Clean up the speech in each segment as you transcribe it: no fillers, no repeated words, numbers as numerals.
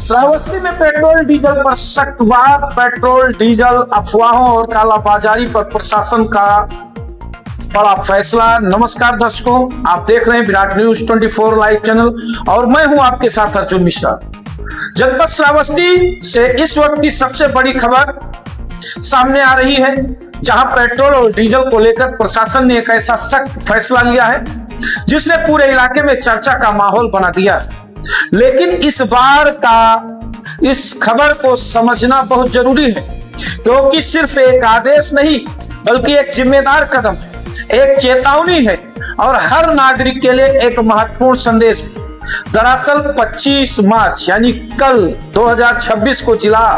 श्रावस्ती में petrol diesel पर सख्त वार। पेट्रोल डीजल अफवाहों और कालाबाजारी पर प्रशासन का बड़ा फैसला। नमस्कार दर्शकों, आप देख रहे हैं विराट न्यूज 24 लाइव चैनल और मैं हूं आपके साथ अर्जुन मिश्रा। जनपद श्रावस्ती से इस वक्त की सबसे बड़ी खबर सामने आ रही है, जहां पेट्रोल और डीजल को लेकर प्रशासन ने एक ऐसा सख्त फैसला लिया है जिसने पूरे इलाके में चर्चा का माहौल बना दिया है। लेकिन इस बार का इस खबर को समझना बहुत जरूरी है, क्योंकि सिर्फ एक आदेश नहीं बल्कि एक जिम्मेदार कदम है, एक चेतावनी है और हर नागरिक के लिए एक महत्वपूर्ण संदेश है। दरअसल 25 मार्च यानी कल 2026 को जिला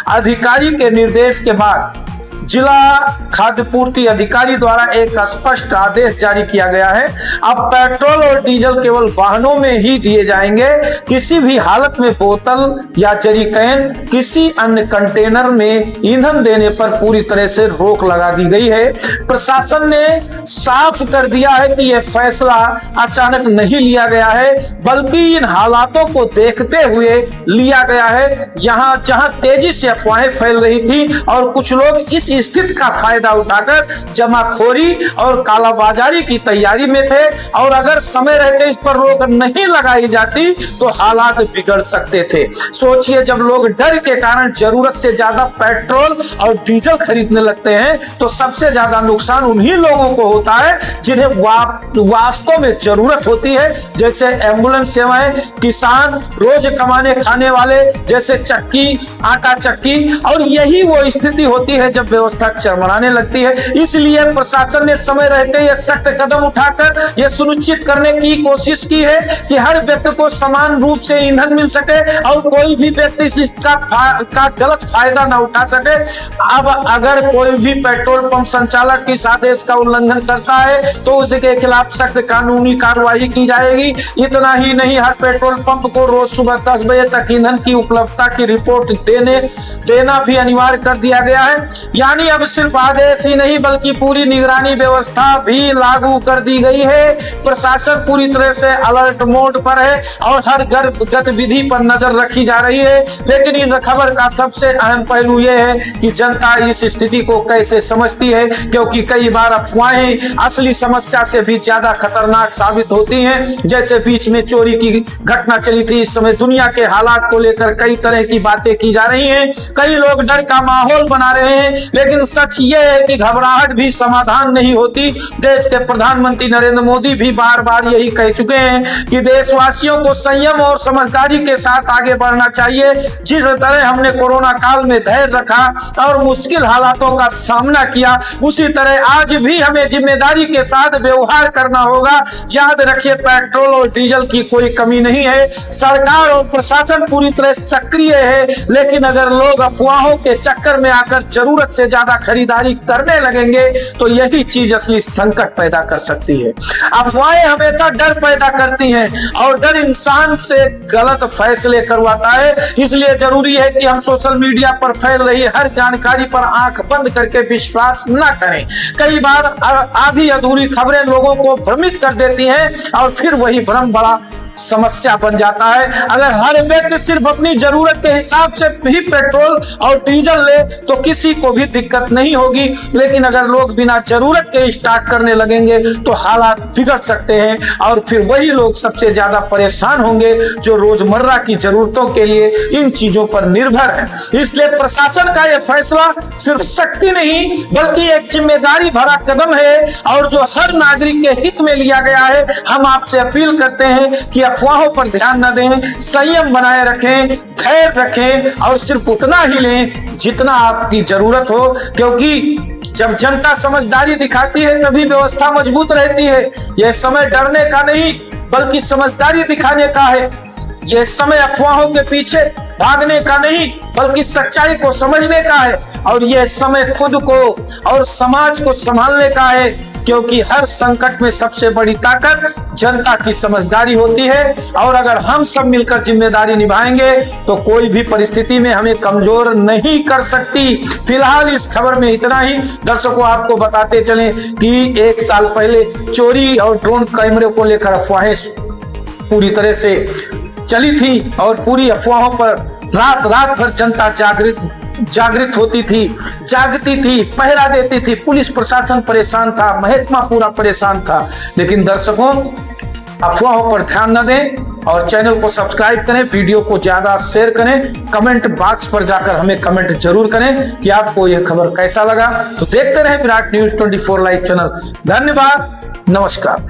अधिकारी के निर्देश के बाद जिला खाद्य पूर्ति अधिकारी द्वारा एक स्पष्ट आदेश जारी किया गया है। अब पेट्रोल और डीजल केवल वाहनों में ही दिए जाएंगे। किसी भी हालत में बोतल या जरीकैन किसी अन्य कंटेनर में ईंधन देने पर पूरी तरह से रोक लगा दी गई है। प्रशासन ने साफ कर दिया है कि यह फैसला अचानक नहीं लिया गया है, बल्कि इन हालातों को देखते हुए लिया गया है। जहां तेजी से अफवाहें फैल रही थी और कुछ लोग इस स्थिति का फायदा उठाकर जमाखोरी और कालाबाजारी की तैयारी में थे, और अगर समय रहते इस पर रोक नहीं लगाई जाती तो हालात बिगड़ सकते थे। सोचिए, जब लोग डर के कारण जरूरत से ज्यादा पेट्रोल और डीजल खरीदने लगते हैं तो सबसे ज्यादा नुकसान उन्हीं लोगों को होता है जिन्हें वास्तव में जरूरत होती है, जैसे एम्बुलेंस सेवाएं, किसान, रोज कमाने खाने वाले जैसे चक्की, आटा चक्की। और यही वो स्थिति होती है जब व्यवस्था चरमराने लगती है। इसलिए प्रशासन ने समय रहते यह सख्त कदम उठाकर यह सुनिश्चित करने की कोशिश की है कि हर व्यक्ति को समान रूप से ईंधन मिल सके और कोई भी व्यक्ति इसका गलत फायदा न उठा सके। अब अगर कोई भी पेट्रोल पंप संचालक इस आदेश का उल्लंघन करता है तो उसके खिलाफ सख्त कानूनी कार्रवाई की जाएगी। इतना ही नहीं, हर पेट्रोल पंप को रोज सुबह 10 बजे तक ईंधन की उपलब्धता की रिपोर्ट देना भी अनिवार्य कर दिया गया है। यानी अब सिर्फ आदेश ही नहीं बल्कि पूरी निगरानी व्यवस्था भी लागू कर दी गई है। प्रशासन पूरी तरह से अलर्ट मोड पर है और हर गतिविधि पर नजर रखी जा रही है। लेकिन इस खबर का सबसे अहम पहलू यह है कि जनता इस स्थिति को कैसे समझती है, क्योंकि कई बार अफवाहें असली समस्या से भी ज्यादा खतरनाक साबित होती हैं। जैसे बीच में चोरी की घटना चली थी, इस समय दुनिया के हालात को लेकर कई तरह की बातें की जा रही हैं। कई लोग डर का माहौल बना रहे हैं, लेकिन सच ये है कि घबराहट भी समाधान नहीं होती। देश के प्रधानमंत्री नरेंद्र मोदी भी बार बार यही कह चुके हैं कि देशवासियों को संयम और समझदारी के साथ आगे बढ़ना चाहिए। जिस तरह हमने कोरोना काल में धैर्य रखा और मुश्किल हालातों का सामना किया, उसी तरह आज भी हमें जिम्मेदारी के साथ व्यवहार करना होगा। याद रखिए, पेट्रोल और डीजल की कोई कमी नहीं है। सरकार और प्रशासन पूरी तरह सक्रिय है, लेकिन अगर लोग अफवाहों के चक्कर में आकर जरूरत से ज्यादा खरीदारी करने लगेंगे तो यही चीज असली संकट पैदा कर सकती है। अफवाहें हमेशा डर पैदा करती हैं और डर इंसान से गलत फैसले करवाता है। इसलिए जरूरी है कि हम सोशल मीडिया पर फैल रही हर जानकारी पर आंख बंद करके विश्वास न करें। कई बार आधी अधूरी खबरें लोगों को भ्रमित कर देती हैं और फिर वही भ्रम बड़ा समस्या बन जाता है। अगर हर व्यक्ति सिर्फ अपनी जरूरत के हिसाब से ही पेट्रोल और डीजल ले तो किसी को भी दिक्कत नहीं होगी, लेकिन अगर लोग बिना जरूरत के स्टॉक करने लगेंगे तो हालात बिगड़ सकते हैं और फिर वही लोग सबसे ज्यादा परेशान होंगे जो रोजमर्रा की जरूरतों के लिए इन चीजों पर निर्भर है। इसलिए प्रशासन का यह फैसला सिर्फ सख्ती नहीं बल्कि एक जिम्मेदारी भरा कदम है और जो हर नागरिक के हित में लिया गया है। हम आपसे अपील करते हैं कि अफवाहों पर ध्यान न दें, संयम बनाए रखें, धैर्य रखें और सिर्फ उतना ही लें जितना आपकी जरूरत हो, क्योंकि जब जनता समझदारी दिखाती है तभी व्यवस्था मजबूत रहती है। यह समय डरने का नहीं बल्कि समझदारी दिखाने का है। यह समय अफवाहों के पीछे भागने का नहीं बल्कि सच्चाई को समझने का है, और यह समय खुद को और समाज को संभालने का है, क्योंकि हर संकट में सबसे बड़ी ताकत जनता की समझदारी होती है। और अगर हम सब मिलकर जिम्मेदारी निभाएंगे तो कोई भी परिस्थिति में हमें कमजोर नहीं कर सकती। फिलहाल इस खबर में इतना ही। दर्शकों, आपको बताते चलें कि 1 साल पहले चोरी और ड्रोन कैमरे को लेकर अफवाहें पूरी तरह से चली थी और पूरी अफवाहों पर रात रात भर जनता जागृत होती थी, जागती थी, पहरा देती थी। पुलिस प्रशासन परेशान था, महकमा पूरा परेशान था। लेकिन दर्शकों, अफवाहों पर ध्यान न दें और चैनल को सब्सक्राइब करें, वीडियो को ज्यादा शेयर करें, कमेंट बॉक्स पर जाकर हमें कमेंट जरूर करें कि आपको यह खबर कैसा लगा। तो देखते रहें विराट न्यूज 24 लाइव चैनल। धन्यवाद, नमस्कार।